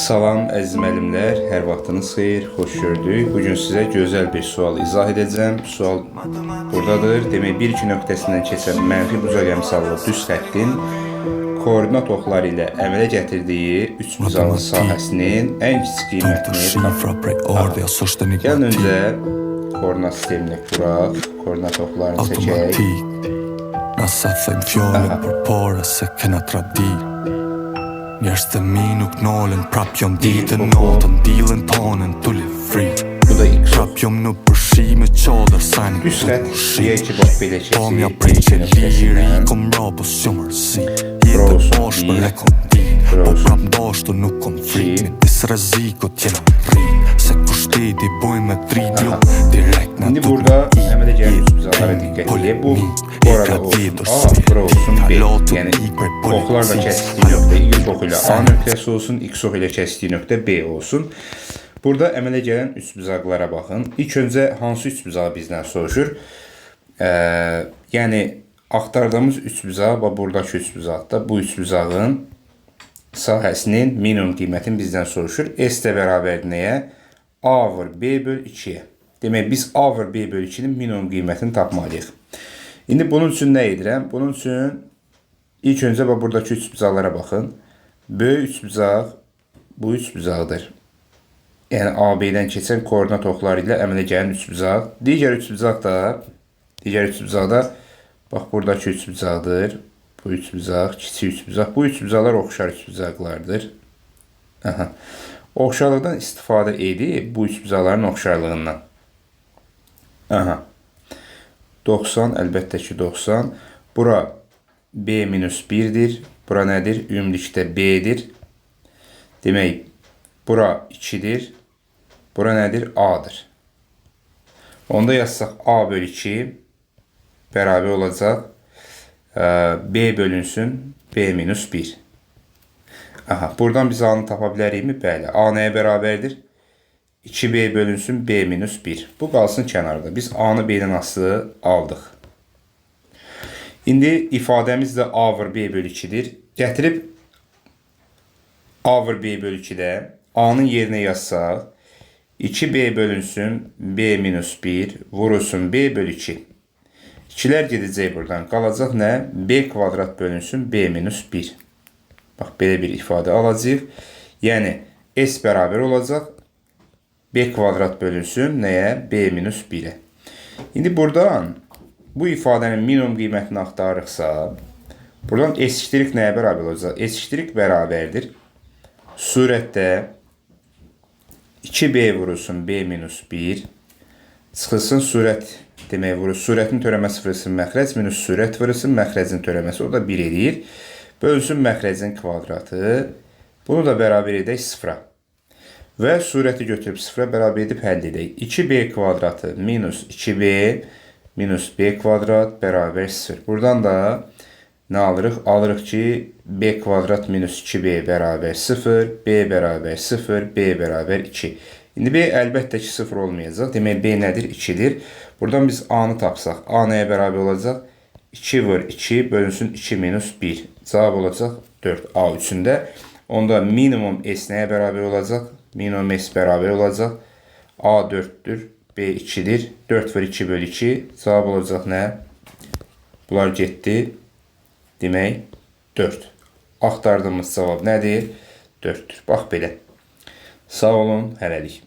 Salam əziz müəllimlər, hər vaxtınız xeyir, xoş gördük. Bugün sizə gözəl bir sual izah edəcəm. Sual buradadır. Demək, bir iki nöqtəsindən keçən mənfi bucaq əmsallı düz xəttin koordinat oxları ilə əmələ gətirdiyi üçbucağın sahəsinin ən kiçik qiymətini tapın. Gəlin öncə koordinat sistemini quraq, koordinat oxlarını seçək. Njerëz të mi nuk nolën, prap jom ditën notën, dilën tonën, tulli fri. Bu da x. Prap jom në përshime qodër, sa një Düz xət diye ki bak belə Tom ja keçir. prej që liri, kom rabo s'jo mërsi. Jetë bosh për e kom di, po prap ndoshtu nuk kom fri. Një disë rëzikot jena rri, se kushteti boj me tridio, direkt në Şimdi burada əmələ gələn üçbucaqlara diqqət edin. Bu arada olsun A, bura olsun B. Yəni oxlarla kəsdiyi nöqtə ilk ox ilə A nöqtəsi olsun, x ox ilə kəsdiyi nöqtə B olsun. Burada əmələ gələn üçbucaqlara baxın. İlk öncə hansı üçbucağı bizdən soruşur? Yəni axtardığımız üçbucaq, buradakı üçbucaqda bu üçbucağın sahəsinin minimum qiymətini bizdən soruşur. S də bərabərdir nəyə? A vur B böl 2-yə. Demək, biz A vur B böl 2-nin minimum qiymətini tapmalıyıq. İndi bunun üçün nə edirəm? Bunun üçün ilk öncə buradakı üçbucaqlara baxın. Böyük üçbucaq bu üçbucaqdır. Yəni AB-dən keçən koordinat oxları ilə əmələ gələn üçbucaq. Digər üçbucaq da bax buradakı üçbucaqdır. Bu üçbucaq, kiçik üçbucaq. Bu üçbucaqlar oxşar üçbucaqlardır. Oxşarlıqdan istifadə edib bu üçbucaqların oxşarlığından. 90, əlbəttə ki 90. Bura B-1-dir. Bura nədir? Ümumlikdə B-dir. Demək, bura 2-dir. Bura nədir? A-dır. Onda yazsaq A böl 2 bərabər olacaq B bölünsün B-1. Buradan biz A-nı tapa bilərikmi? Bəli. A nəyə bərabərdir? 2B bölünsün B-1. Bu qalsın kənarda. Biz A-nı B-dən asılı aldıq. İndi ifadəmiz də A vur B böl 2-dir. Gətirib A vur B böl 2-də A-nın yerinə yazsaq 2B bölünsün B-1 vurulsun B böl 2. 2-lər gedəcək buradan. Qalacaq nə? B kvadrat bölünsün B-1. Bax, belə bir ifadə alacaq. Yəni, S bərabər olacaq. B kvadrat bölünsün nəyə? B-1-ə. İndi buradan bu ifadənin minimum qiymətini axtarırıqsa, buradan S' nəyə bərabər olacaq? S' bərabərdir. Surətdə 2B vurulsun B-1 çıxılsın surət demək vurur. Surətin törəməsi vurulsun məxrəc minus surət vurulsun məxrəcin törəməsi. O da 1 edir. Bölünsün məxrəcin kvadratı. Bunu da bərabər edək 0-a. Və surəti götürüb 0-a bərabər edib həll edək. 2B kvadratı minus 2B minus B kvadrat bərabər 0. Buradan da nə alırıq? Alırıq ki, B kvadrat minus 2B bərabər 0, B bərabər 0, B bərabər 2. İndi B əlbəttə ki 0 olmayacaq. Demək, B nədir? 2-dir. Buradan biz A-nı tapsaq, A nəyə bərabər olacaq? 2 vur 2 bölünsün 2 minus 1. Cavab olacaq 4 A üçündə. Onda minimum S nəyə bərabər olacaq? Minimum S bərabər olacaq. A 4-dür, B 2-dir. 4 vur 2 böl 2. Cavab olacaq nə? Bunlar getdi. Demək, 4. Axtardığımız cavab nədir? 4-dür. Bax belə. Sağ olun, hələlik.